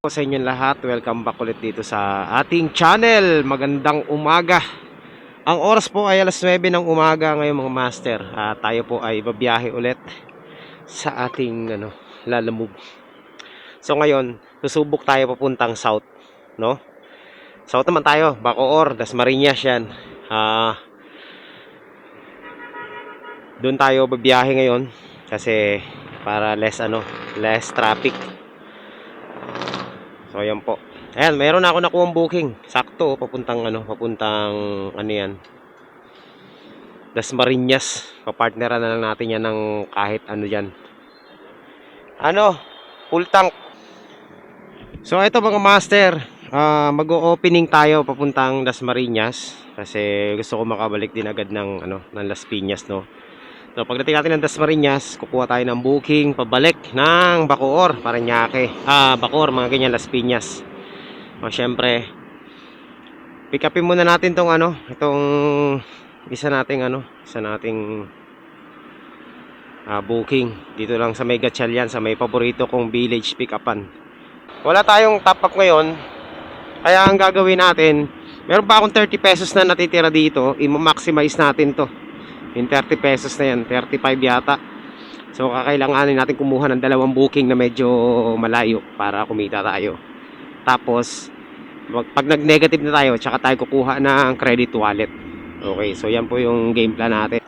po sa inyong lahat. Welcome back ulit dito sa ating channel. Magandang umaga. Ang oras po ay alas 9 ng umaga ngayon mga master. Tayo po ay babiyahe ulit sa ating lalamove. So ngayon, susubok tayo papuntang south, no? South naman tayo, Bacoor, Dasmariñas yan. Doon tayo babiyahe ngayon kasi para less traffic. So ayan po. Ayan, meron na ako nakuhang booking. Sakto, papuntang yan. Dasmariñas. Papartneran na lang natin yan ng kahit ano diyan. Full tank. So ito mga master, mag-o-opening tayo papuntang Dasmariñas kasi gusto ko makabalik din agad ng Las Piñas, no. So pagdating natin ng Dasmariñas, kukuha tayo ng booking pabalik ng Bacoor, Parañaque. Bacoor, mga ganyan, Las Piñas. O syempre, pick upin muna natin tong itong isa nating booking dito lang sa Mega Chalian, sa may paborito kong village pick upan. Wala tayong top up ngayon, kaya ang gagawin natin, meron pa akong 30 pesos na natitira dito, i-maximize natin to. Yung 30 pesos na yan, 35 yata. So kakailanganin natin kumuha ng dalawang booking na medyo malayo para kumita tayo. Tapos pag nag-negative na tayo, tsaka tayo kukuha ng credit wallet. Okay, so yan po yung game plan natin.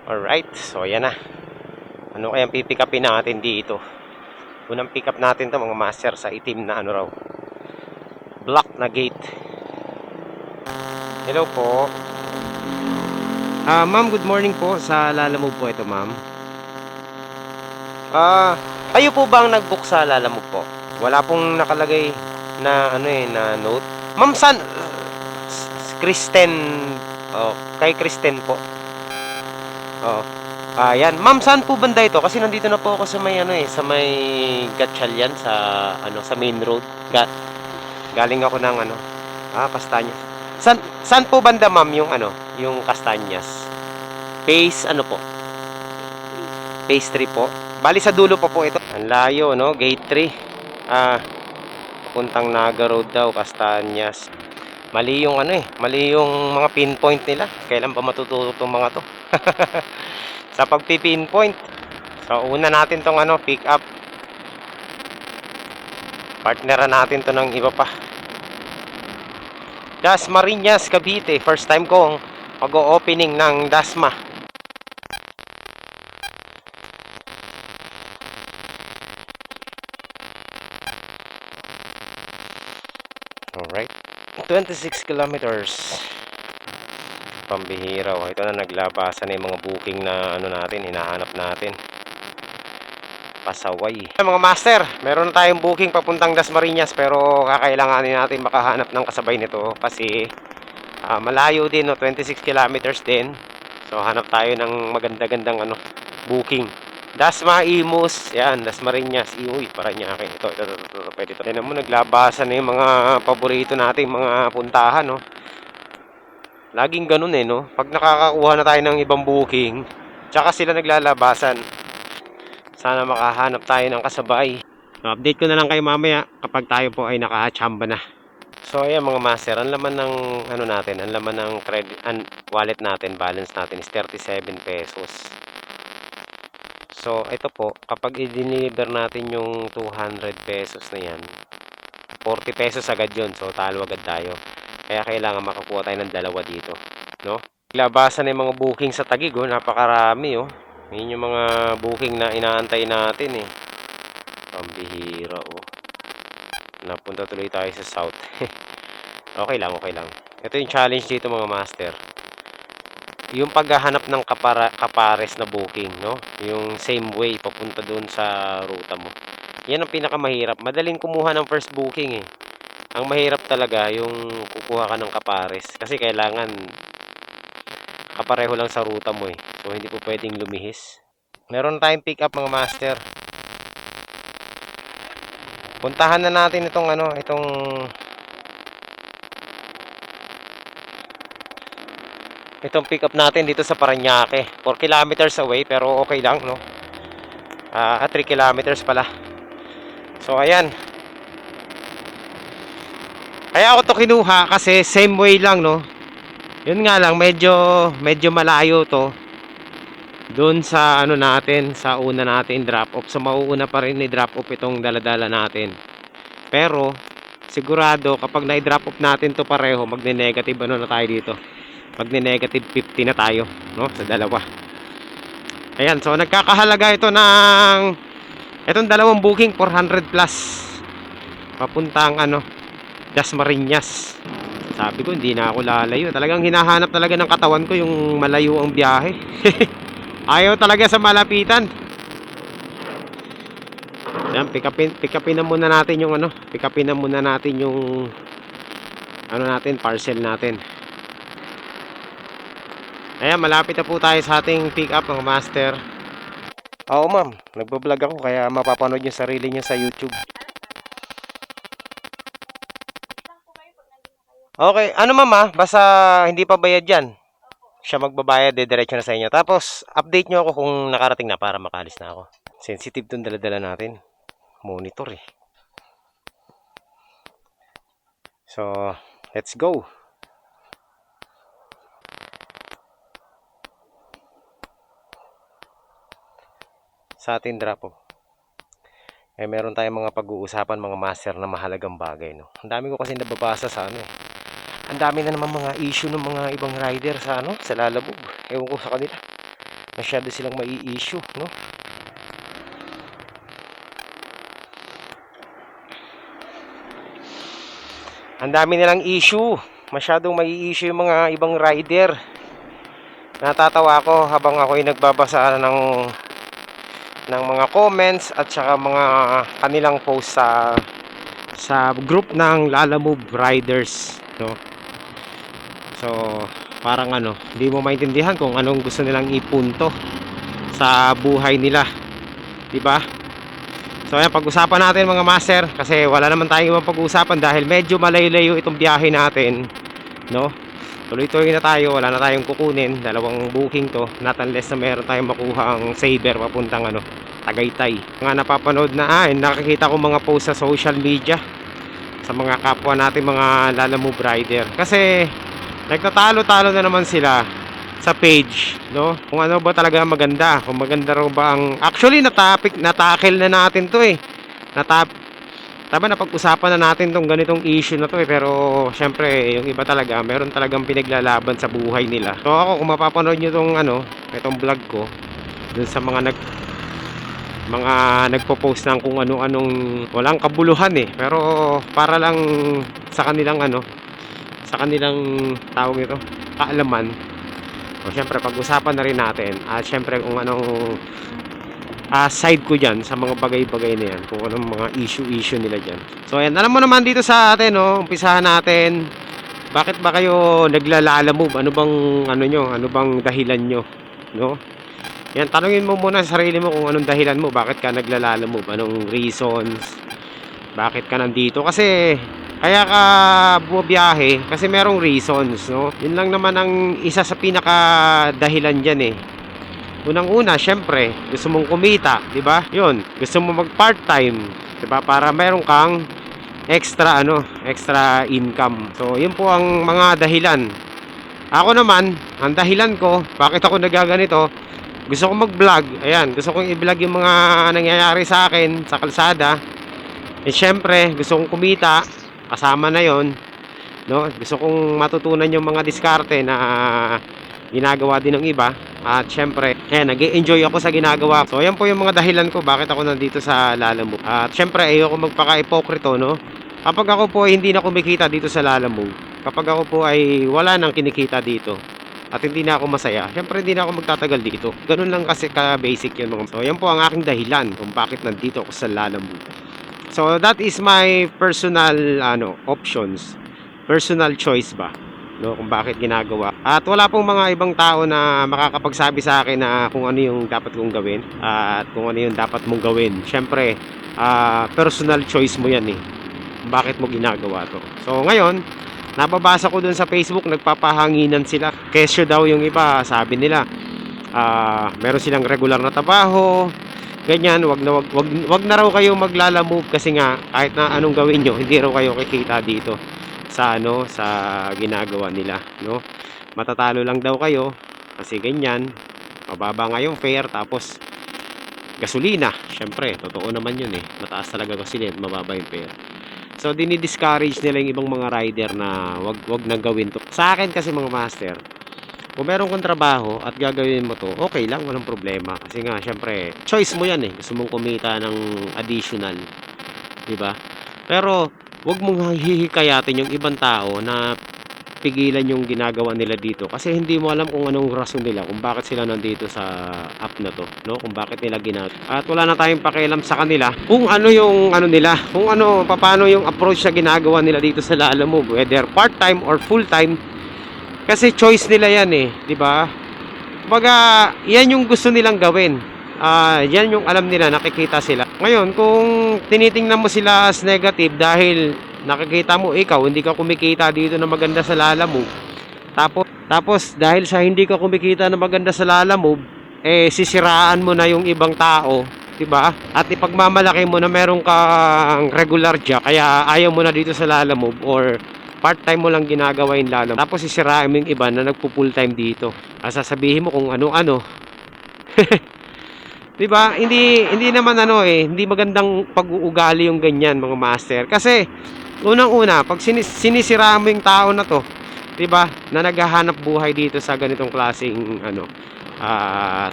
Alright, so yan na. Ano kayang pipick upin natin dito? Unang pick up natin to mga master sa itim na block na gate. Hello po. Ma'am, good morning po. Sa Lalamove po ito, ma'am. Kayo po ba ang nag-book sa Lalamove po? Wala pong nakalagay na na note. Ma'am, Kristen. Kay Kristen po. Yan. Ma'am, saan po banda ito? Kasi nandito na po ako sa may sa may Gatchalian sa main road. Galing ako ng Castañas. Saan po banda, ma'am, yung Castañas? Phase po? Phase 3 po. Bali sa dulo pa po ito. Ang layo, no? Gate 3. Puntang Naga Road daw, Castañas. Mali yung mali yung mga pinpoint nila. Kailan pa matututo itong mga to? Sa pagpi-pinpoint. So una natin tong pick up. Partneran natin to ng iba pa. Dasmariñas, Cavite. First time kong mag-o-opening ng Dasma. Alright. 26 kilometers. Pambihira. Ito na, naglabasan na yung mga booking na natin, hinahanap natin. Pasaway. Mga master, meron na tayong booking papuntang Dasmariñas, pero kakailanganin natin makahanap ng kasabay nito kasi malayo din, 26 kilometers din. So hanap tayo ng maganda-gandang booking. Dasma, Imus, yan, Dasmariñas, Iuy, Parañaque. Ito, pwede ito. Tignan mo, naglabasan na yung mga paborito nating mga puntahan, no. Laging ganun no. Pag nakakakuha na tayo ng ibang booking, tsaka sila naglalabasan. Sana makahanap tayo ng kasabay. Update ko na lang kayo mamaya kapag tayo po ay nakachamba na. So ayan mga master, ang laman ng natin, ang laman ng credit wallet natin, balance natin is 37 pesos. So ito po, kapag i-deliver natin yung 200 pesos na yan, 40 pesos agad yun. So talo agad tayo. Kaya kailangan makakuha tayo ng dalawa dito, no? Labasan ng mga booking sa Taguig, napakarami, Yun yung mga booking na inaantay natin, Pambihira, Napunta tuloy tayo sa south. Okay lang. Ito yung challenge dito mga master. Yung paghahanap ng kapares na booking, no? Yung same way papunta doon sa ruta mo. Yan ang pinakamahirap. Madaling kumuha ng first booking, Ang mahirap talaga yung kukuha ka ng kapares kasi kailangan kapareho lang sa ruta mo, So hindi po pwedeng lumihis. Meron tayong pick up mga master. Puntahan na natin itong pick up natin dito sa Parañaque. 4 kilometers away pero okay lang, no. 3 kilometers pala. So ayan. Kaya ako to kinuha kasi same way lang, no. Yun nga lang, medyo malayo to doon sa ano natin, sa una natin drop off. So mauuna pa rin ni drop off itong daladala natin. Pero sigurado kapag na-drop off natin to pareho, magne-negative ano na tayo dito. Magne-negative 50 na tayo, no, sa dalawa. Ayan, so nagkakahalaga ito ng itong dalawang booking 400 plus. Papuntang ano, Dasmariñas. Sabi ko hindi na ako lalayo. Talagang hinahanap talaga ng katawan ko yung malayo ang biyahe. Ayaw talaga sa malapitan. Yan, pick upin na muna natin yung ano, pick upin na muna natin yung ano natin, parcel natin. Ayan, malapit na po tayo sa ating pick up mga master. Oo ma'am, nagbablog ako kaya mapapanood yung sarili niyo sa YouTube. Okay, ano ma'am basta hindi pa bayad yan. Siya magbabayad, diretso na sa inyo. Tapos, update nyo ako kung nakarating na para makalis na ako. Sensitive tong dala-dala natin. Monitor eh. So, let's go. Sa ating drop off. Meron tayong mga pag-uusapan mga master na mahalagang bagay, no. Ang dami ko kasi nababasa sa ano eh. Ang dami na naman mga issue ng mga ibang rider sa ano, sa Lalabog. Ewan ko sa kanila. Masyado silang mai-issue, no. Ang dami nilang issue. Masyadong mai-issue yung mga ibang rider. Natatawa ako habang ako'y nagbabasa ng mga comments at saka mga kanilang post sa group ng Lalamove Riders, no. So, parang ano, hindi mo maintindihan kung anong gusto nilang ipunto sa buhay nila, 'di ba? So, ayan, pag-usapan natin mga master kasi wala naman tayong ibang pag-uusapan dahil medyo malayo-layo itong biyahe natin, no. Tuloy-tuloy na tayo, wala na tayong kukunin, dalawang booking to, not unless na meron tayong makuha ang saver papuntang ano, Tagaytay. Mga napapanood na nakikita ko mga post sa social media sa mga kapwa natin mga Lalamove rider. Kasi nagtatalo-talo na naman sila sa page, no? Kung ano ba talaga maganda, kung maganda raw ba ang actually natakil na natin to eh. Tama na pag-usapan na natin tong ganitong issue na to eh, pero syempre yung iba talaga meron talagang pinaglalaban sa buhay nila. So ako kung mapapanood nyo tong ano, itong vlog ko dun sa mga nagpo-post ng kung ano-anong walang kabuluhan eh, pero para lang sa kanilang ano, sa kanilang tawag nito, kaalaman. O syempre pag-usapan na rin natin at syempre kung anong side ko dyan sa mga bagay-bagay na yan, kung anong mga issue nila dyan. So ayan, alam mo naman dito sa atin, no, umpisahan natin, bakit ba kayo naglalamove? Ano bang ano nyo, ano bang dahilan nyo, no? Yan, tanungin mo muna sa sarili mo kung anong dahilan mo, bakit ka naglalamove, anong reasons, bakit ka nandito. Kasi kaya ka bumabiyahe kasi merong reasons, no? Yun lang naman ang isa sa pinaka dahilan dyan eh. Unang-una, syempre, gusto mong kumita, 'di ba? 'Yun, gusto mo mag-part-time, 'di ba? Para meron kang extra extra income. So, 'yun po ang mga dahilan. Ako naman, ang dahilan ko bakit ako nagaganito, gusto ko mag-vlog. Ayan, gusto kong i-vlog yung mga nangyayari sa akin sa kalsada. Eh syempre, gusto kong kumita, kasama na 'yon, no? Gusto kong matutunan yung mga diskarte na ginagawa din ng iba. At syempre, nag-e-enjoy ako sa ginagawa. So, ayan po yung mga dahilan ko bakit ako nandito sa Lalamove. At syempre, ayoko magpaka-ipokrito, no? Kapag ako po ay hindi na kumikita dito sa Lalamove, kapag ako po ay wala nang kinikita dito, at hindi na ako masaya, syempre hindi na ako magtatagal dito. Ganun lang kasi ka-basic yun mga. So, ayan po ang aking dahilan kung bakit nandito ako sa Lalamove. So, that is my personal options. Personal choice ba? No, kung bakit ginagawa. At wala pong mga ibang tao na makakapagsabi sa akin na kung ano yung dapat kong gawin at kung ano yung dapat mong gawin. Syempre, personal choice mo yan eh. Bakit mo ginagawa to? So ngayon, nababasa ko dun sa Facebook, nagpapahanginan sila. Kesyo daw yung iba, sabi nila, meron silang regular na trabaho, ganyan, wag na raw kayo maglalamove kasi nga kahit na anong gawin nyo, hindi raw kayo kikita dito sa ano, sa ginagawa nila, no? Matatalo lang daw kayo kasi ganyan, mababa nga yung fare tapos gasolina, syempre totoo naman yun eh, mataas talaga gasolina at mababa yung fare. So dini-discourage nila yung ibang mga rider na wag nang gawin to. Sa akin kasi mga master, kung meron kang trabaho at gagawin mo to, okay lang, walang problema. Kasi nga, syempre, choice mo yan eh. Gusto mong kumita ng additional, di ba? Pero, wag mong hihikayatin yung ibang tao na pigilan yung ginagawa nila dito. Kasi hindi mo alam kung anong rason nila, kung bakit sila nandito sa app na to, no? Kung bakit nila ginagawa. At wala na tayong pakialam sa kanila kung ano yung ano nila, kung ano, paano yung approach na ginagawa nila dito sa Lalamove, whether part-time or full-time. Kasi choice nila yan eh, di ba? Kumbaga, yan yung gusto nilang gawin. Yan yung alam nila, nakikita sila. Ngayon, kung tinitingnan mo sila as negative dahil nakikita mo ikaw, hindi ka kumikita dito na maganda sa Lalamove. Tapos dahil sa hindi ka kumikita na maganda sa Lalamove, eh sisiraan mo na yung ibang tao, 'di ba? At ipagmamalaki mo na meron kang regular job, kaya ayaw mo na dito sa Lalamove or part-time mo lang ginagawa yung Lalamove. Tapos sisirain mo yung iba na nagpo-full time dito. Sasabihin mo kung ano-ano. 'Di ba? Hindi naman ano eh, hindi magandang pag-uugali yung ganyan, mga master. Kasi unang-una, pag sinisiraan mo yung tao na 'to, 'di ba? Na naghahanap buhay dito sa ganitong klaseng ano,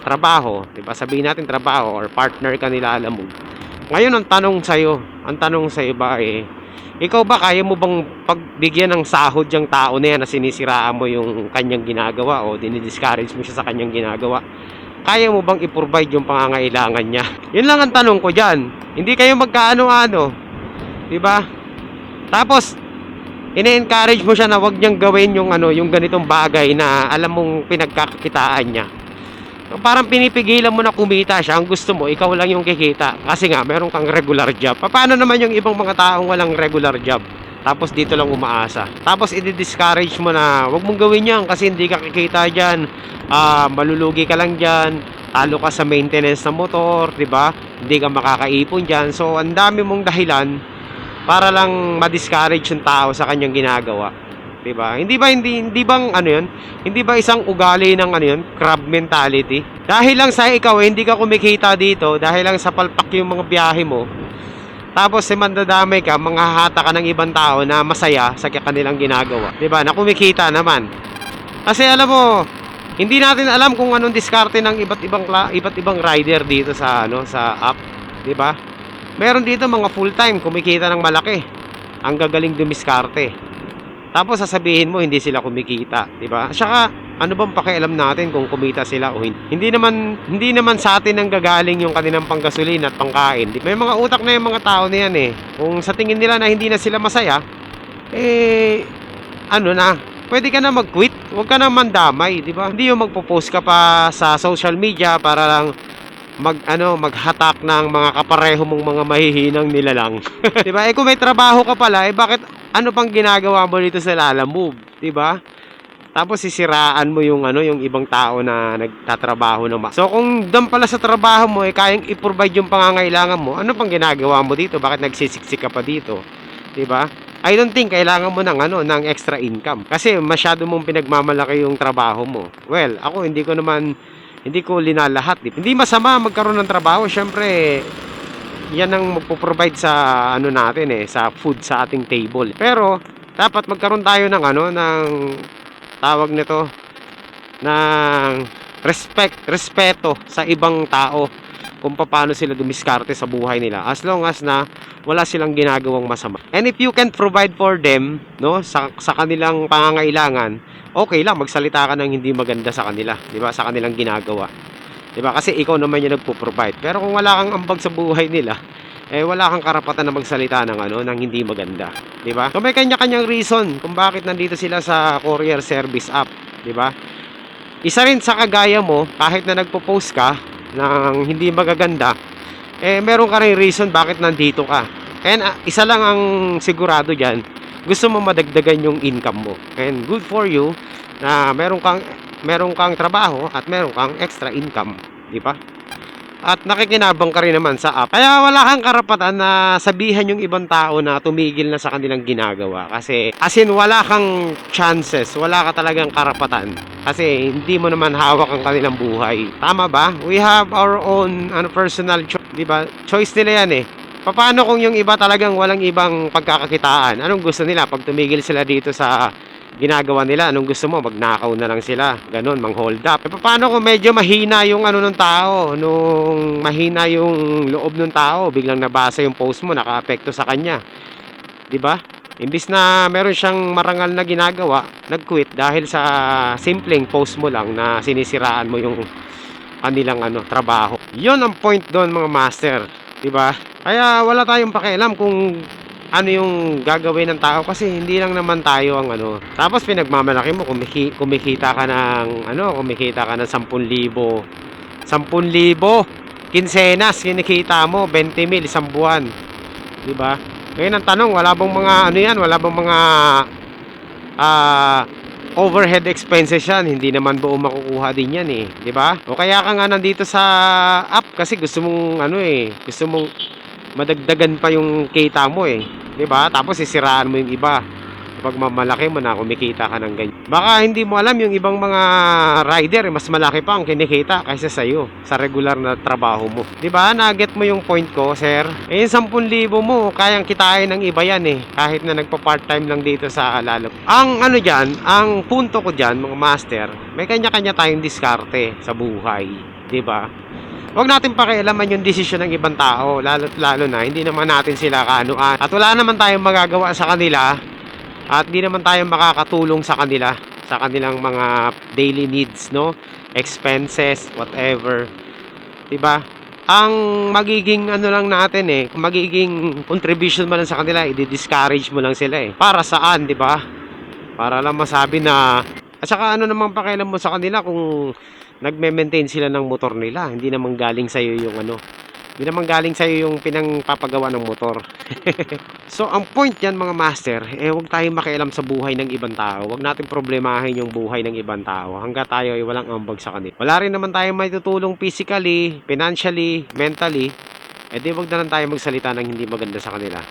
trabaho, 'di ba? Sabihin natin trabaho or partner ka nila, alam mo. Ngayon ang tanong sa ba eh, ikaw ba kaya mo bang pagbigyan ng sahod yung tao na yan na sinisiraan mo yung kanyang ginagawa o dinidiscourage mo siya sa kanyang ginagawa? Kaya mo bang i-provide yung pangangailangan niya? Yun lang ang tanong ko diyan. Hindi kayo magkaano-ano, 'di ba? Tapos ine-encourage mo siya na wag niyang gawin yung ano, yung ganitong bagay na alam mong pinagkakakitaan niya. Parang pinipigilan mo na kumita siya. Ang gusto mo, ikaw lang yung kikita. Kasi nga, meron kang regular job. Paano naman yung ibang mga taong walang regular job? Tapos dito lang umaasa. Tapos i-discourage mo na wag mong gawin yan kasi hindi ka kikita dyan. Malulugi ka lang dyan. Talo ka sa maintenance ng motor, di ba? Hindi ka makakaipon dyan. So, ang dami mong dahilan para lang ma-discourage yung tao sa kanyang ginagawa. 'Di ba? Hindi bang ano 'yun? Hindi ba isang ugali ng ano 'yun, crab mentality? Dahil lang sa ikaw hindi ka kumikita dito, dahil lang sa palpak yung mga biyahe mo. Tapos mandadamay ka, manghahata ka ng ibang tao na masaya sa kanilang ginagawa. 'Di ba? Na kumikita naman. Kasi alam mo, hindi natin alam kung anong diskarte ng iba't ibang rider dito sa ano, sa app, 'di ba? Meron dito mga full-time kumikita ng malaki. Ang gagaling dumiskarte. Tapos sasabihin mo hindi sila kumikita, 'di ba? Saka ano bang pakialam natin kung kumita sila o hindi? Hindi naman sa atin ang gagaling yung kanilang panggasolina at pangkain. May mga utak na yung mga tao na yan eh. Kung sa tingin nila na hindi na sila masaya, eh ano na, pwede ka na mag-quit. Huwag ka na mandamay, 'di ba? Hindi yung magpo-post ka pa sa social media para lang maghatak ng mga kapareho mong mga mahihinang nilalang. 'Di ba? Eh kung may trabaho ka pala, eh bakit ano pang ginagawa mo dito sa Lalamove, 'di ba? Tapos sisiraan mo yung ano, yung ibang tao na nagtatrabaho ng So kung doon pala sa trabaho mo eh kayang i-provide yung pangangailangan mo, ano pang ginagawa mo dito? Bakit nagsisiksik ka pa dito? 'Di ba? I don't think kailangan mo ng ano, ng extra income kasi masyado mong pinagmamalaki yung trabaho mo. Well, ako hindi ko linalahat. Hindi masama magkaroon ng trabaho, syempre yan ang magpo-provide sa ano natin eh, sa food sa ating table. Pero dapat magkaroon tayo ng ano, ng tawag nito, ng respeto sa ibang tao kung paano sila dumiskarte sa buhay nila, as long as na wala silang ginagawang masama. And if you can provide for them, no, sa kanilang pangangailangan, okay lang magsalita ka ng hindi maganda sa kanila, 'di ba? Sa kanilang ginagawa. 'Di ba? Kasi ikaw naman yung nagpo-provide. Pero kung wala kang ambag sa buhay nila, eh wala kang karapatan na magsalita ng ano, ng hindi maganda, 'di ba? So may kanya-kanyang reason kung bakit nandito sila sa courier service app, 'di ba? Isa rin sa kagaya mo, kahit na nagpo-post ka ng hindi magaganda, eh meron ka rin reason bakit nandito ka. And isa lang ang sigurado diyan, gusto mo madagdagan yung income mo. And good for you na meron kang trabaho at meron kang extra income, di ba? at nakikinabang ka rin naman sa app. Kaya wala kang karapatan na sabihan yung ibang tao na tumigil na sa kanilang ginagawa. Kasi as in wala kang chances, wala ka talagang karapatan. Kasi hindi mo naman hawak ang kanilang buhay. Tama ba? We have our own personal choice, di ba? Choice nila yan eh. Paano kung yung iba talagang walang ibang pagkakakitaan? Anong gusto nila pag tumigil sila dito sa ginagawa nila? Anong gusto mo? Magnakaw na lang sila. Ganon, mang-hold up. Paano kung medyo mahina yung ng tao? Nung mahina yung loob ng tao, biglang nabasa yung post mo, nakaapekto sa kanya. 'Di ba? Imbis na meron siyang marangal na ginagawa, nag-quit dahil sa simpleng post mo lang na sinisiraan mo yung kanilang trabaho. 'Yon ang point doon mga master, 'di ba? Kaya wala tayong pakialam kung ano yung gagawin ng tao kasi hindi lang naman tayo ang Tapos pinagmamalaki mo kumikita ka ng kumikita ka ng 10,000. 10,000 kinsenas kinikita mo, 20,000 isang buwan. 'Di ba? Ngayon ang tanong, wala bang mga yan, wala bang mga overhead expenses yan? Hindi naman buo makukuha din yan eh, 'di ba? O kaya ka nga nandito sa app kasi gusto mong gusto mong madagdagan pa yung kita mo eh, 'di ba? Tapos sisiraan mo yung iba. Pag mamalaki mo na kumikita ka ng ganyan. Baka hindi mo alam yung ibang mga rider mas malaki pa ang kinikita kaysa sa iyo sa regular na trabaho mo. 'Di ba? Na-get mo yung point ko, sir? Eh 10,000 mo kayang kitain ng iba yan eh, kahit na nagpa-part-time lang dito sa Alalo. Ang diyan, ang punto ko diyan, mga master, may kanya-kanya tayong diskarte sa buhay, 'di ba? Huwag natin pakialaman yung desisyon ng ibang tao, lalo na hindi naman natin sila kaanuan. At wala naman tayong magagawa sa kanila. At di naman tayo makakatulong sa kanila sa kanilang mga daily needs, no? Expenses, whatever. 'Di ba? Ang magiging lang natin magiging contribution mo lang sa kanila, i-discourage mo lang sila eh. Para saan, 'di ba? Para lang masabi na at saka namang pakialam mo sa kanila kung nagme-maintain sila ng motor nila. Hindi naman galing sa iyo yung hindi naman galing sa iyo yung pinangpapagawa ng motor. So, ang point yan mga master, huwag tayong makialam sa buhay ng ibang tao. Huwag natin problemahin yung buhay ng ibang tao hanggat tayo ay walang ambag sa kanila. Wala rin naman tayong maitutulong physically, financially, mentally. Di wag na lang tayo magsalita ng hindi maganda sa kanila.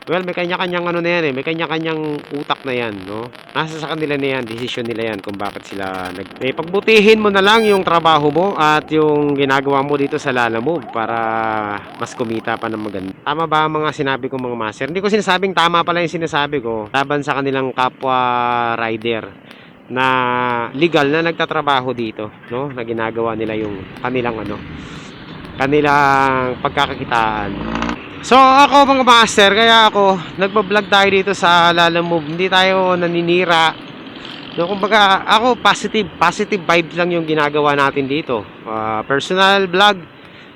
Well, may kanya-kanyang na yan may kanya-kanyang utak na yan, no? Nasa sa kanila na yan, desisyon nila yan kung bakit sila pagbutihin mo na lang yung trabaho mo at yung ginagawa mo dito sa Lalamove para mas kumita pa ng maganda. Tama ba ang mga sinabi ko mga master? Hindi ko sinasabing tama pala yung sinasabi ko laban sa kanilang kapwa rider na legal na nagtatrabaho dito, no? Na ginagawa nila yung kanilang kanilang pagkakakitaan. So ako mga master, kaya ako nagba-vlog tayo dito sa Lalamove. Hindi tayo naninira. No, kumbaga ako positive vibes lang yung ginagawa natin dito. Personal vlog.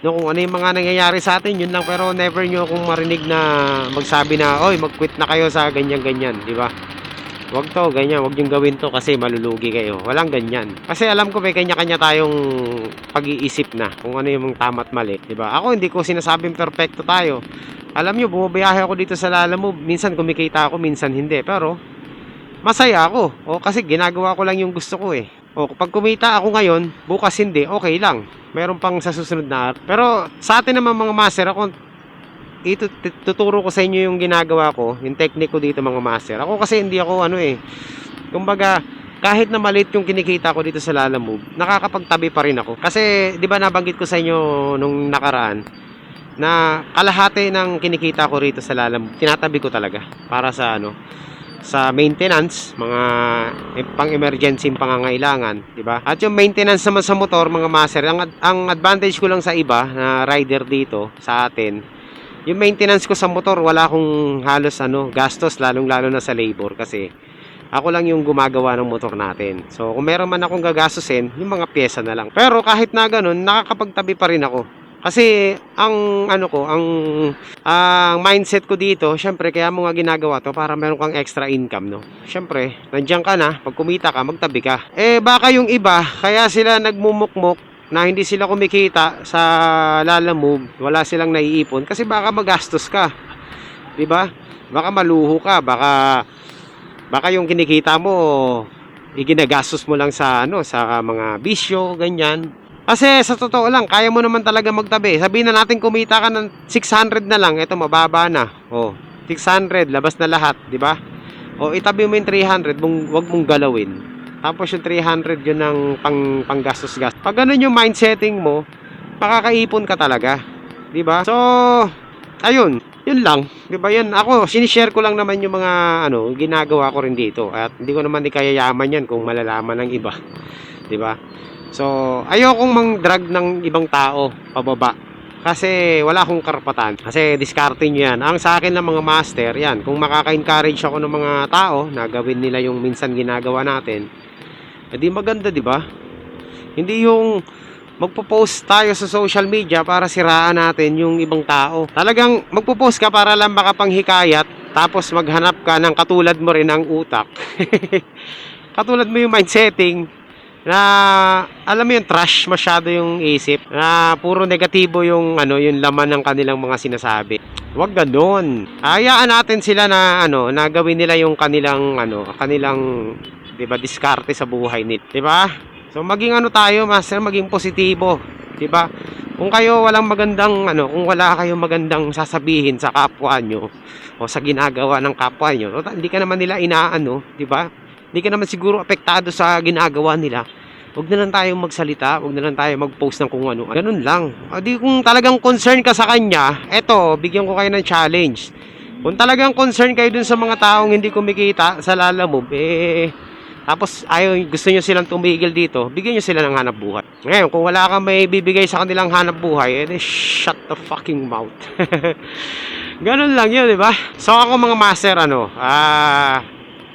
No, kung ano yung mga nangyayari sa atin, yun lang, pero never nyo akong marinig na magsabi na, "Oy, mag-quit na kayo sa ganyan-ganyan", di ba? Wag to, ganyan, wag yung gawin to kasi malulugi kayo. Walang ganyan. Kasi alam ko may kanya-kanya tayong pag-iisip na kung ano yung tama at mali, 'di ba? Ako hindi ko sinasabing perfecto tayo. Alam niyo, bumabiyahe ako dito sa Lalamove. Minsan kumikita ako, minsan hindi. Pero masaya ako. O kasi ginagawa ko lang yung gusto ko eh. O kapag kumita ako ngayon, bukas hindi, okay lang. Meron pang sa susunod na. Pero sa atin naman mga master, ako tuturo ko sa inyo yung ginagawa ko, yung technique ko dito mga master. Ako kasi hindi ako kumbaga kahit na maliit yung kinikita ko dito sa Lalamove, nakakapagtabi pa rin ako. Kasi 'di ba nabanggit ko sa inyo nung nakaraan na kalahati ng kinikita ko rito sa Lalamove, tinatabi ko talaga para sa sa maintenance, mga pang-emergency pangangailangan, 'di ba? At yung maintenance naman sa motor mga master, ang advantage ko lang sa iba na rider dito sa atin, yung maintenance ko sa motor, wala akong halos gastos, lalong-lalo na sa labor kasi ako lang yung gumagawa ng motor natin. So, kung meron man akong gagastusin, yung mga pyesa na lang. Pero kahit na ganun, nakakapagtabi pa rin ako. Kasi ang ang mindset ko dito, syempre kaya mo nga ginagawa to para meron kang extra income, no. Syempre, nandiyan ka na, pag kumita ka, magtabi ka. Baka yung iba, kaya sila nagmumukmok na hindi sila kumikita sa Lalamove, wala silang naiipon kasi baka magastos ka. 'Di ba? Baka maluho ka, baka yung kinikita mo iginagastos mo lang sa sa mga bisyo, ganyan. Kasi sa totoo lang, kaya mo naman talaga magtabi. Sabihin na natin kumita ka ng 600 na lang, ito mababa na. Oh, 600, labas na lahat, di ba? O itabi mo yung 300, wag mong galawin. Tapos yung 300 yun ang panggastos-gastos. Pag ganun yung mindsetting mo, makakaipon ka talaga, di ba? So, ayun, yun lang, di ba? Yan ako, sinishare ko lang naman yung mga ginagawa ko rin dito. At hindi ko naman ikayayaman yan kung malalaman ng iba, di ba? So, ayokong mang-drag ng ibang tao pababa. Kasi wala akong karapatan. Kasi diskarte nyo yan. Ang sa akin ng mga master, yan. Kung makaka-encourage ako ng mga tao na gawin nila yung minsan ginagawa natin, edi maganda, di ba? Hindi yung magpo-post tayo sa social media para siraan natin yung ibang tao. Talagang magpo-post ka para lang makapanghikayat, tapos maghanap ka ng katulad mo rin ng utak. Katulad mo yung mindsetting na alam mo yung trash masyado yung isip, na puro negatibo yung yung laman ng kanilang mga sinasabi. Huwag ganoon. Hayaan natin sila na na gawin nila yung kanilang 'di ba, diskarte sa buhay nila, 'di ba? So maging tayo, master, maging positibo, 'di ba? Kung kayo walang magandang kung wala kayong magandang sasabihin sa kapwa nyo o sa ginagawa ng kapwa nyo, hindi ka naman nila 'di ba? Hindi ka naman siguro apektado sa ginagawa nila. Huwag na lang tayong magsalita, huwag na lang tayo mag-post ng kung ano. Ganun lang. Di kung talagang concern ka sa kanya, eto, bigyan ko kayo ng challenge. Kung talagang concern kayo dun sa mga taong hindi kumikita sa Lalamove, tapos gusto nyo silang tumigil dito, bigyan nyo sila ng hanap buhay. Ngayon, kung wala kang may bibigay sa kanilang hanap buhay, shut the fucking mouth. Ganun lang yun, di ba? So ako mga master,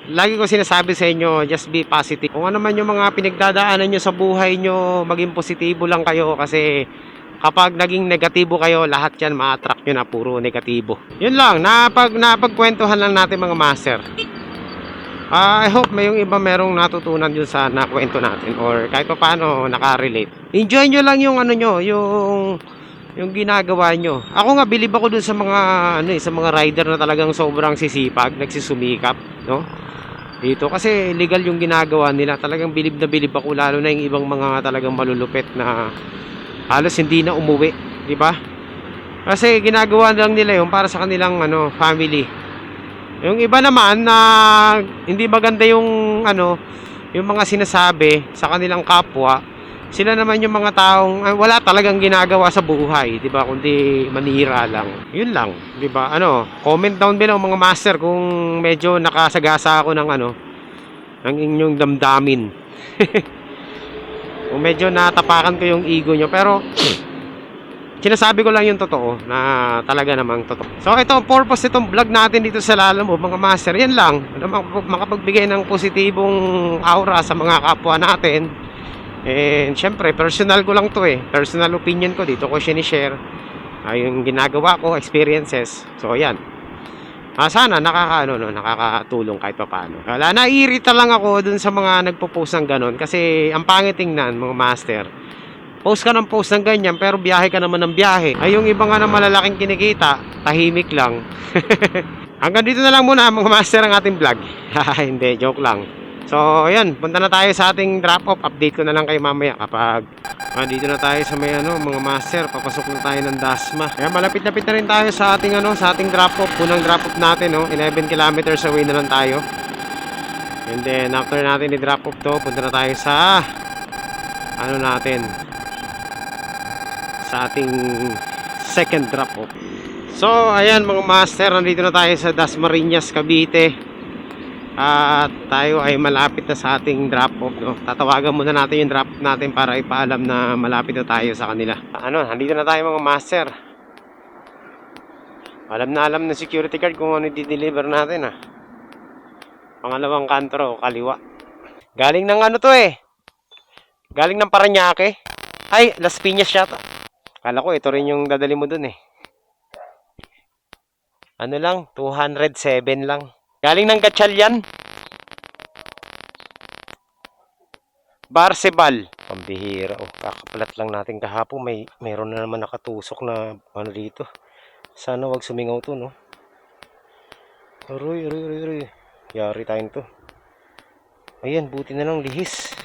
lagi ko sinasabi sa inyo, just be positive. Kung ano man yung mga pinagdadaanan nyo sa buhay nyo, maging positibo lang kayo, kasi kapag naging negatibo kayo, lahat yan ma-attract nyo na puro negatibo. Yun lang, napagkwentuhan lang natin mga master. I hope may yung iba merong natutunan yun sa nakwento natin, or kahit pa paano nakarelate. Enjoy nyo lang yung yung ginagawa nyo. Ako nga, bilib ako dun sa mga sa mga rider na talagang sobrang sisipag, nagsusumikap, no? Dito kasi legal yung ginagawa nila. Talagang bilib na bilib ako, lalo na yung ibang mga talagang malulupit na halos hindi na umuwi, di ba? Kasi ginagawa lang nila yung para sa kanilang family. Yung iba naman na hindi maganda yung yung mga sinasabi sa kanilang kapwa, sila naman yung mga taong wala talagang ginagawa sa buhay, 'di ba? Kundi manira lang. 'Yun lang, 'di ba? Comment down below mga master kung medyo nakasagasa ako ng ng inyong damdamin. Kung medyo natapakan ko yung ego nyo, pero sinasabi ko lang yung totoo, na talaga namang totoo. So ito ang purpose itong vlog natin dito sa Lalamove mga master. Yan lang, makapagbigay ng positibong aura sa mga kapwa natin. And syempre, personal ko lang to personal opinion ko, dito ko sinishare yung ginagawa ko, experiences. So ayan, sana nakakatulong kahit paano. Wala, naiirita lang ako dun sa mga nagpo-post ng ganon, kasi ang pangit tingnan mga master. Post ka ng post ng ganyan, pero biyahe ka naman ng biyahe. Ay yung iba nga na malalaking kinikita, tahimik lang. Hanggang dito na lang muna mga master ang ating vlog. Hindi, joke lang. So, ayan, punta na tayo sa ating drop-off. Update ko na lang kayo mamaya kapag dito na tayo sa may mga master. Papasok na tayo ng Dasma. Kaya malapit-lapit na rin tayo sa ating sa ating drop-off. Unang drop-off natin, 11 kilometers away na lang tayo. And then, after natin i-drop off to, punta na tayo sa natin, sa ating second drop-off. So, ayan mga master, nandito na tayo sa Dasmariñas, Cavite. At tayo ay malapit na sa ating drop-off, no? Tatawagan muna natin yung drop-off natin para ipaalam na malapit na tayo sa kanila. Nandito na tayo mga master. Alam na alam ng security guard kung ano i-deliver natin, Pangalawang kanto o kaliwa. Galing ng galing ng Parañaque. Ay, Las Piñas yata. Kala ko ito rin yung dadali mo dun lang, 207 lang. Galing ng Gatchalian. Barsebal. Pambihira. Kakapalat lang natin kahapon. Mayroon na naman nakatusok na dito. Sana wag sumingaw to, no? Aroy. Yari tayong to. Ayan, buti na lang lihis.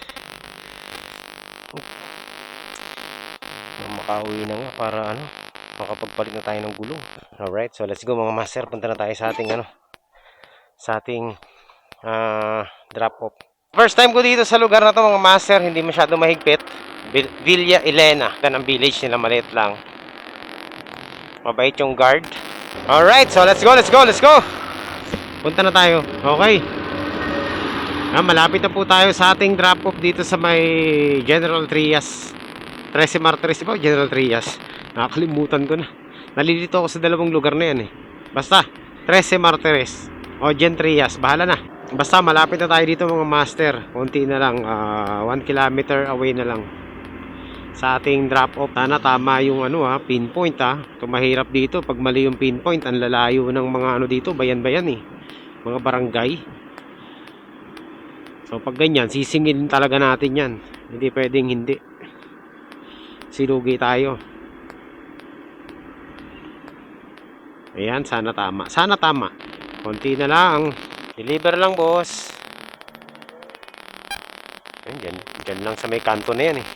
Pauwi na nga para ano, makapagpalit na tayo ng gulong. Alright, so let's go mga master. Punta na tayo sa ating ano, sa ating drop off. First time ko dito sa lugar na to mga master, hindi masyado mahigpit. Villa Elena, yan ang village nila, maliit lang. Mabait yung guard. Alright, so let's go, let's go, let's go. Punta na tayo. Okay. Malapit na po tayo sa ating drop off dito sa may General Trias. 13 Martires ba? General Trias. Nakakalimutan ko na. Nalilito ako sa dalawang lugar na yan eh. Basta, 13 Martires o Gen Trias, bahala na. Basta malapit na tayo dito mga master. Konti na lang, 1 kilometer away na lang sa ating drop off. Sana tama yung ano pinpoint Ito mahirap dito pag mali yung pinpoint. Ang lalayo ng mga ano dito, bayan-bayan eh. Mga barangay. So pag ganyan, sisingin talaga natin yan. Hindi pwedeng hindi. Silugi tayo. Ayan, sana tama. Sana tama. Konti na lang. Deliver lang, boss. Ayan, dyan lang sa may kanto na yan eh.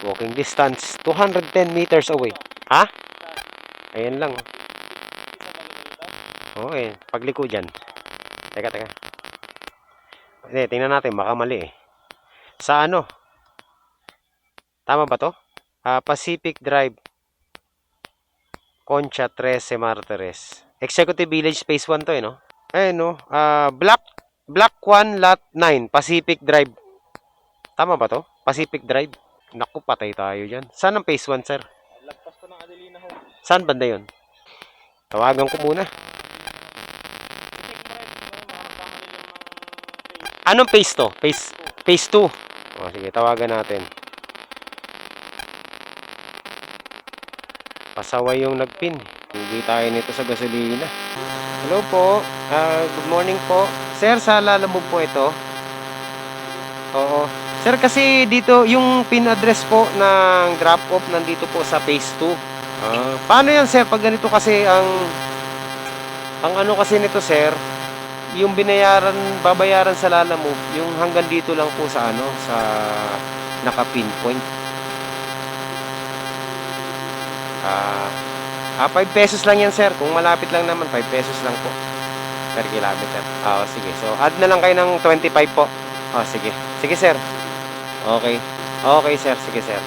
Walking distance, 210 meters away. Ha? Ayan lang. Okay, pagliko dyan. Teka. Hindi, tingnan natin, baka mali eh. Sa ano? Tama ba to? Pacific Drive, Concha 13 Martires. Executive Village Phase 1 to eh, no? Ayun, no? Block 1, Lot 9, Pacific Drive. Tama ba to? Pacific Drive. Naku, patay tayo dyan. Saan ang Phase 1, sir? Lagpas pa ng Adelina ho. Saan banda yun? Tawagan ko muna. Anong Phase to? Phase 2. O, sige, tawagan natin. Pasaway yung nagpin. Hindi tayo nito sa gasolina. Hello po. Good morning po. Sir, sa Lalamove po ito? Oo. Sir, kasi dito yung pin address po ng drop off nandito po sa phase 2. Paano yan, sir? Pag ganito kasi ang ano kasi nito, sir, yung babayaran sa Lalamove, yung hanggang dito lang po sa ano, sa naka-pinpoint. 5 pesos lang yan, sir. Kung malapit lang naman, 5 pesos lang po per kilometer. Sige. So, add na lang kayo ng 25 po. Sige. Sige, sir. Okay. Okay, sir. Sige, sir.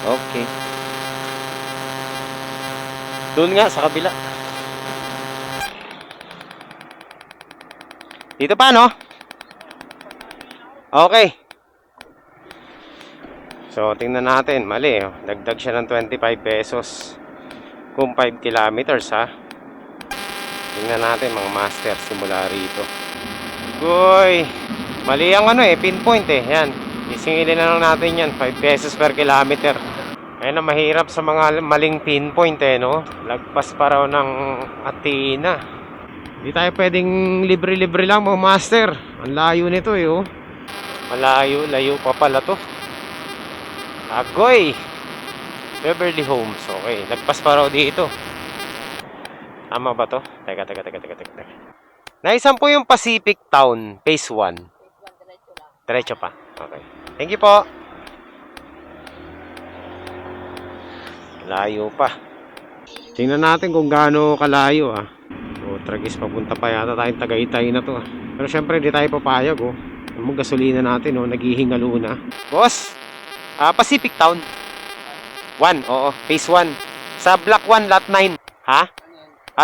Okay. Doon nga, sa kabila. Dito pa, no? Okay. So, tingnan natin. Mali. Dagdag siya ng 25 pesos. Kung 5 kilometers, ha? Tingnan natin, mga master. Simula rito. Goy! Mali ang ano pinpoint Yan. Isingilin na lang natin yan. 5 pesos per kilometer. Ayun na, mahirap sa mga maling pinpoint no? Lagpas pa raw ng Athena. Hindi tayo pwedeng libre-libre lang, mga master. Ang layo nito oh. Malayo pa pala to. Agoy! Beverly Homes. Okay, lagpas pa raw dito. Tama ba to? Teka. Naisan po yung Pacific Town, Phase 1. Diretso pa. Okay. Thank you po. Layo pa. Tingnan natin kung gaano kalayo Tragis, papunta pa yata tayong Tagaytay na to Pero syempre hindi tayo papayag Ang gasolina natin naghihingalo na. Boss! Pacific Town 1, oo, Phase 1 sa Block 1, Lot 9. Ha?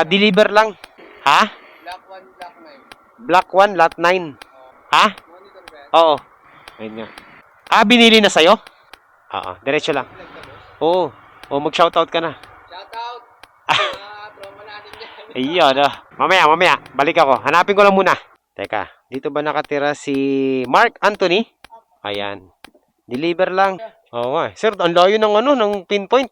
Deliver lang. Ha? Block 1, Lot 9. Ha? Oo. Ayun nga. Binili na sa'yo? Oo, diretso lang. Oo, mag-shoutout ka na. Shoutout! Promo natin yan. Ayun, mamaya, balik ako. Hanapin ko lang muna. Teka, dito ba nakatira si Mark Anthony? Ayan. Deliver lang. Oo nga. Sir, ang layo ng ng pinpoint.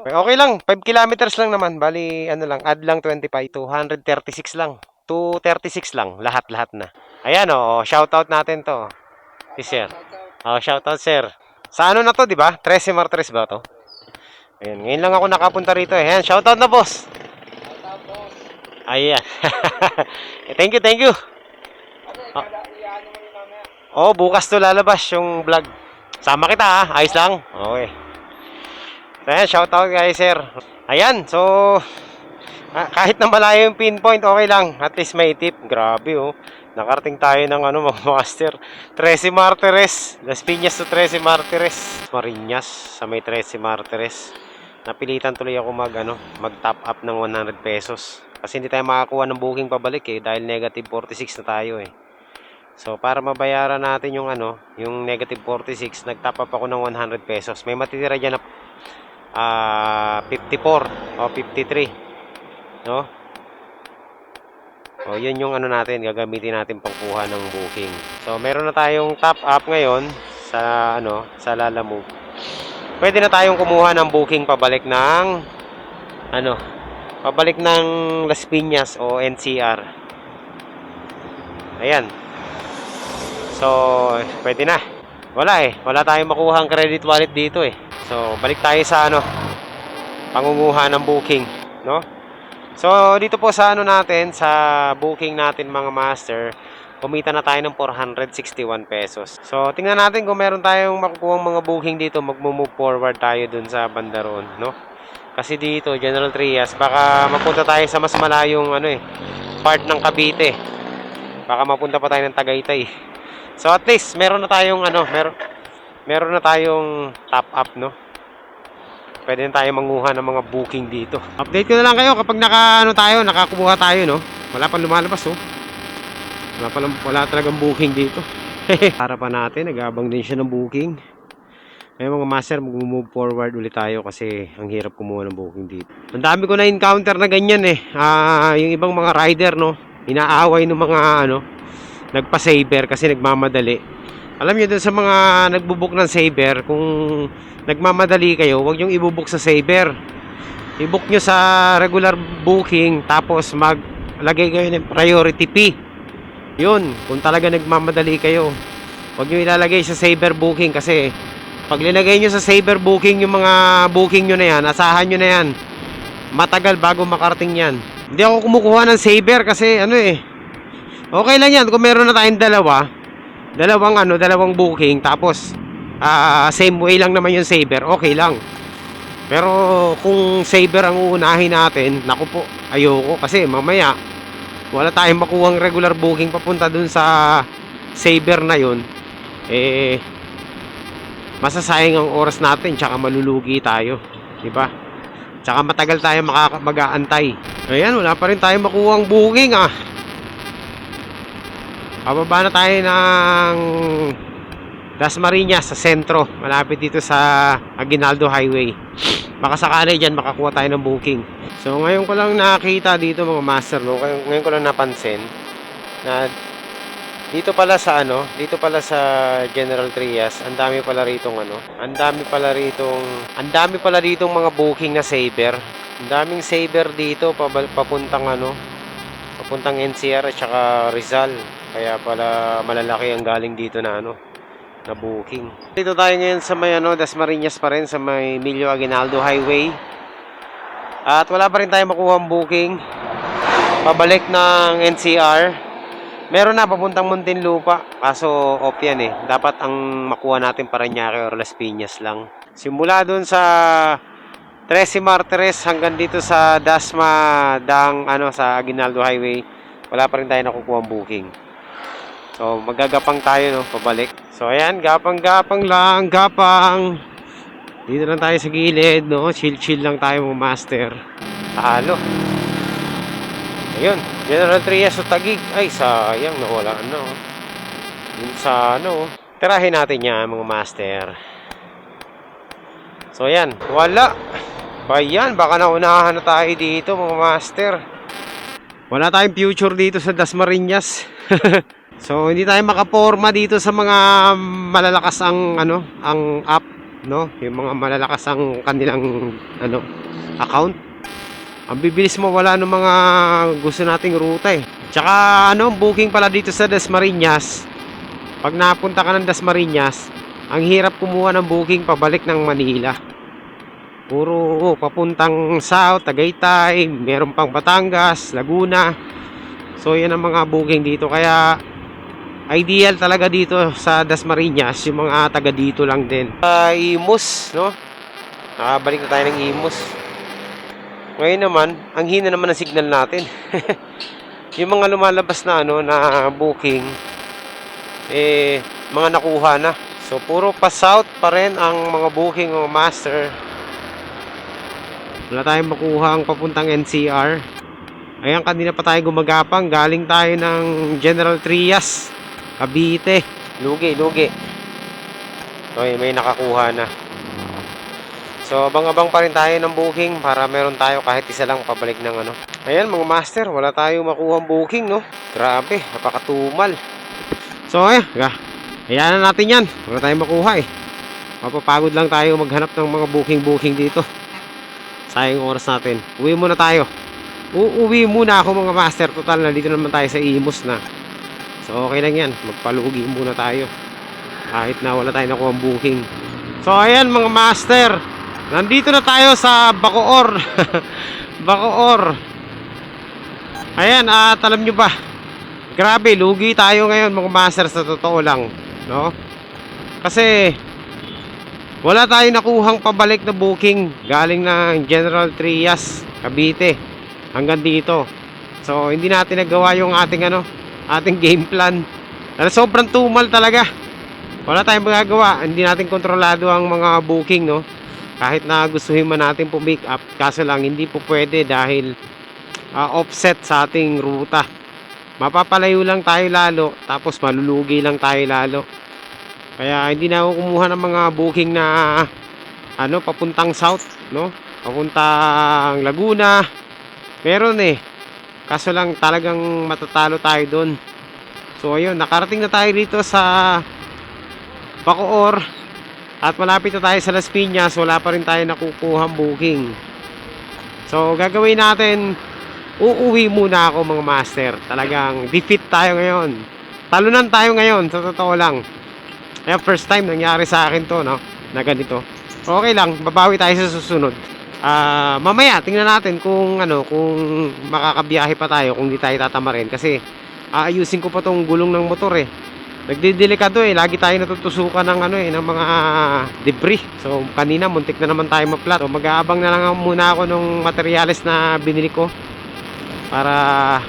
Okay lang. 5 kilometers lang naman. Bali, add lang 25. 236 lang. 236 lang. Lahat na. Ayan, shoutout natin to. Si sir. Shoutout, sir. Sa ano na to, di ba? 13 Martires ba to? Ayan. Ngayon lang ako nakapunta rito Ayan, shoutout na, boss. Shoutout, boss. Ayan. Thank you. Bukas to lalabas yung vlog. Sama kita ha, ayos lang. Okay. So ayan, shoutout kay sir. Ayan, so kahit na malayo yung pinpoint, okay lang. At least may tip. Grabe oh. Nakarating tayo ng ano, mga master. 13 Martires. Las Piñas to 13 Martires. Marinas sa may 13 Martires. Napilitan tuloy ako mag top up ng 100 pesos. Kasi hindi tayo makakuha ng booking pabalik eh. Dahil negative 46 na tayo eh. So para mabayaran natin yung yung negative 46, nag-top up ako ng 100 pesos. May matitira dyan na 54 o 53. No? O yun yung natin, gagamitin natin pangkuha ng booking. So meron na tayong top up ngayon sa sa Lalamove. Pwede na tayong kumuha ng booking pabalik ng pabalik ng Las Piñas o NCR. Ayan. So, pwede na. Wala tayong makuha ang credit wallet dito eh. So, balik tayo sa pangunguha ng booking, no? So, dito po sa natin, sa booking natin mga master, kumita na tayo ng 461 pesos. So, tingnan natin kung meron tayong makukuha mga booking dito, magmo-move forward tayo dun sa bandaron, no? Kasi dito, General Trias, baka mapunta tayo sa mas malayong part ng Cavite. Baka mapunta pa tayo ng Tagaytay. So at least meron na tayong meron na tayong top up, no. Pwede na tayong manguha ng mga booking dito. Update ko na lang kayo kapag nakakuha tayo, no. Wala pang lumalabas, oh. Wala talagang booking dito. Harapan natin, nag-aabang din siya ng booking. May mga master, mag-move forward ulit tayo kasi ang hirap kumuha ng booking dito. Ang dami ko na encounter na ganyan eh. Yung ibang mga rider, no, inaaway ng mga nagpa-saver kasi nagmamadali. Alam niyo dun sa mga nagbo-book ng saver, kung nagmamadali kayo, huwag yung i-book sa saver. I-book nyo sa regular booking, tapos maglagay kayo ng priority fee. Yun, kung talaga nagmamadali kayo, huwag nyo ilalagay sa saver booking kasi pag linagay nyo sa saver booking yung mga booking nyo na yan, asahan nyo na yan, matagal bago makarating yan. Hindi ako kumukuha ng saver kasi okay lang yan kung meron na tayong dalawang booking, tapos same way lang naman yung saver, okay lang. Pero kung saver ang uunahin natin, naku po, ayoko kasi mamaya wala tayong makuhang regular booking papunta dun sa saver na yun, masasayang ang oras natin, tsaka malulugi tayo, diba? Tsaka matagal tayo mag-aantay. Ayan, wala pa rin tayo makuhang booking Pababa na tayo ng Dasmariñas sa sentro, malapit dito sa Aguinaldo Highway. Baka sakali dyan makakuha tayo ng booking. So ngayon ko lang nakita dito mga master, no? Ngayon ko lang napansin na dito pala sa General Trias, ang dami pala ritong mga booking na saver. Ang daming saver dito papuntang NCR at saka Rizal. Kaya pala malalaki ang galing dito na booking. Dito tayo ngayon sa may Dasmariñas pa rin, sa may Emilio Aguinaldo Highway. At wala pa rin tayo makuha ang booking pabalik ng NCR. Meron na papuntang Muntinlupa, kaso off yan eh. Dapat ang makuha natin Parañaque or Las Piñas lang. Simula dun sa 13 Martires hanggang dito sa Dasma sa Aguinaldo Highway, wala pa rin tayo nakukuha ang booking. So magagapang tayo pabalik. So ayan, gapang lang. Dito lang tayo sa gilid, chill lang tayo mga master. Halo. Ayun, General Trias sa Taguig. Ay, sayang, nawala na. Yun sa tirahin natin yan mga master. So ayan, wala. Bayan, baka naunahan na tayo dito mga master. Wala tayong future dito sa Dasmariñas. So hindi tayo makaporma dito sa mga malalakas ang app, no? Yung mga malalakas ang kanilang account. Ang bibilis mo wala ng mga gusto nating ruta eh. Tsaka booking pala dito sa Dasmariñas. Pag napunta ka ng Dasmariñas, ang hirap kumuha ng booking pabalik ng Manila. Puro papuntang South, Tagaytay, meron pang Batangas, Laguna. So yan ang mga booking dito, kaya ideal talaga dito sa Dasmariñas, yung mga taga dito lang din. Imus, no? Nakabalik na tayo ng Imus. Ngayon naman, ang hina naman ng signal natin. Yung mga lumalabas na ano na booking, mga nakuha na. So puro pa south pa rin ang mga booking o master. Wala tayong makuha ang papuntang NCR. Ayan, kanina pa tayo gumagapang. Galing tayo ng General Trias, Cavite. Lugi. Okay, may nakakuha na. So abang-abang pa rin tayo ng booking para meron tayo kahit isa lang pabalik ng ano. Ayan mga master, wala tayong makuha booking, no? Grabe, napakatumal. So ayan na natin yan. Wala tayong makuha eh. Mapapagod lang tayo maghanap ng mga booking dito. Sayang oras natin. Uwi muna tayo. Uuwi muna ako mga master. Total, nandito naman tayo sa Imus na. So okay lang yan. Magpalugi muna tayo. Kahit na wala tayong nakuha booking. So ayan mga master. Nandito na tayo sa Bacoor. Bacoor. Ayan, alam nyo ba? Grabe, lugi tayo ngayon mga master sa totoo lang, no? Kasi wala tayong nakuhang pabalik na booking galing ng General Trias, Cavite hanggang dito. So hindi natin nagawa yung ating game plan. Sobrang tumal talaga. Wala tayong magagawa. Hindi natin kontrolado ang mga booking, no? Kahit na gustuhin man natin po make up, kaso lang hindi po pwede dahil offset sa ating ruta. Mapapalayo lang tayo lalo, tapos malulugi lang tayo lalo. Kaya hindi na ako kumuha ng mga booking na papuntang south, no? Papuntang Laguna. Meron kaso lang talagang matatalo tayo doon. So ayun, nakarating na tayo dito sa Bacoor. At malapit na tayo sa Las Piñas. Wala pa rin tayo nakukuhang booking. So gagawin natin, uuwi muna ako mga master. Talagang defeat tayo ngayon. Talunan tayo ngayon, sa totoo lang. Kaya first time nangyari sa akin to, no? Na ganito. Okay lang, babawi tayo sa susunod. Mamaya tingnan natin kung makakabiyahe pa tayo, kung di tayo tatamarin. Kasi aayusin ko pa tong gulong ng motor nagdidelikado lagi tayo natutusukan ng ng mga debris. So kanina muntik na naman tayo maplat. So mag-aabang na lang muna ako ng materyales na binili ko para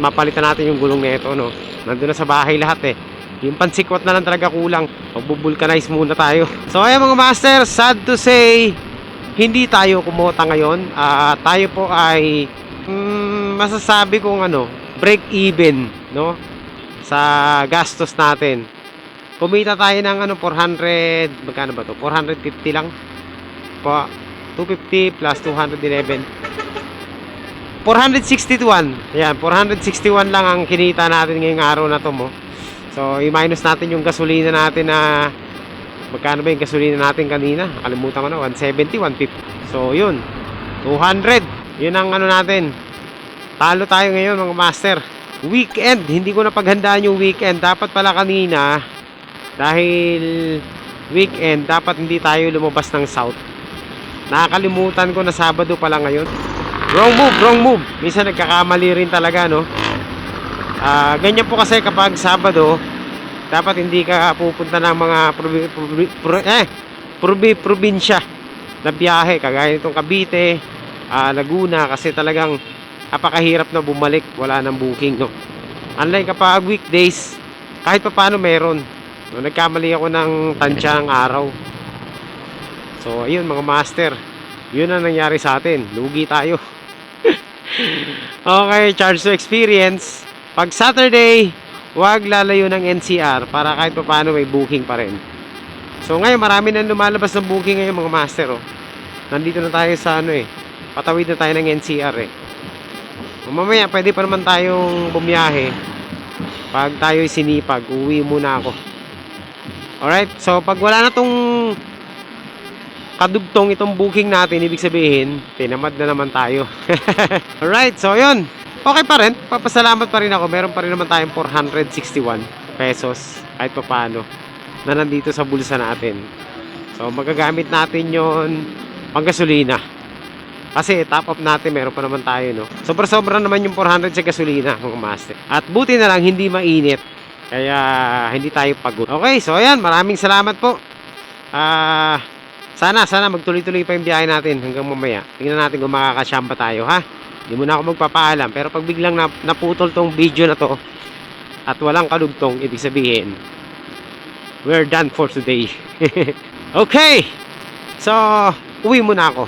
mapalitan natin yung gulong nito, no. Nandun na sa bahay lahat yung pansikwat na lang talaga kulang. Magbubulkanize muna tayo. So ayan mga master, sad to say hindi tayo kumota ngayon. Tayo po ay masasabi kong break even, no, sa gastos natin. Kumita tayo ng 400, magkano ba to? 450 lang po. 250 plus 211, 461. Ayan, 461 lang ang kinita natin ngayong araw na to mo. So i-minus natin yung gasolina natin na magkano ba yung gasolina natin kanina? Nakalimutan ko na, 170, 150. So yun, 200. Yun ang natin. Talo tayo ngayon mga master. Weekend, hindi ko na paghandaan yung weekend. Dapat pala kanina, dahil weekend, dapat hindi tayo lumabas ng south. Nakakalimutan ko na Sabado pala ngayon. Wrong move. Minsan nagkakamali rin talaga, no? Ganyan po kasi kapag Sabado, dapat hindi ka pupunta ng mga probinsya na biyahe. Kagaya nitong Cavite, Laguna, kasi talagang napakahirap na bumalik, wala nang booking, no? Unlike kapag weekdays, kahit pa paano meron, no? Nagkamali ako ng tansya ng araw. So ayun mga master, yun ang nangyari sa atin, lugi tayo. Okay, charge to experience. Pag Saturday, huwag lalayo ng NCR para kahit pa paano may booking pa rin. So ngayon marami na lumalabas ng booking ngayon mga master, nandito na tayo sa patawid na tayo ng NCR Mamaya pwede pa naman tayong bumiyahe. Pag tayo'y sinipag, uwi muna ako. Alright, so pag wala na tong kadugtong itong booking natin, ibig sabihin tinamad na naman tayo. Alright, so yun, okay pa rin, papasalamat pa rin ako. Meron pa rin naman tayong 461 pesos kahit pa paano na nandito sa bulsa natin. So magagamit natin yon pang gasolina. Kasi top up natin, meron pa naman tayo, no? Sobra-sobra naman yung 400 sa gasolina, mga master. At buti na lang, hindi mainit. Kaya, hindi tayo pagod. Okay, so ayan, maraming salamat po. Sana magtuloy-tuloy pa yung biyahe natin hanggang mamaya. Tingnan natin kung makakasyamba tayo, ha? Hindi muna ako magpapaalam. Pero pag biglang naputol tong video na to at walang kalugtong, ibig sabihin, we're done for today. Okay! So, uwi muna ako.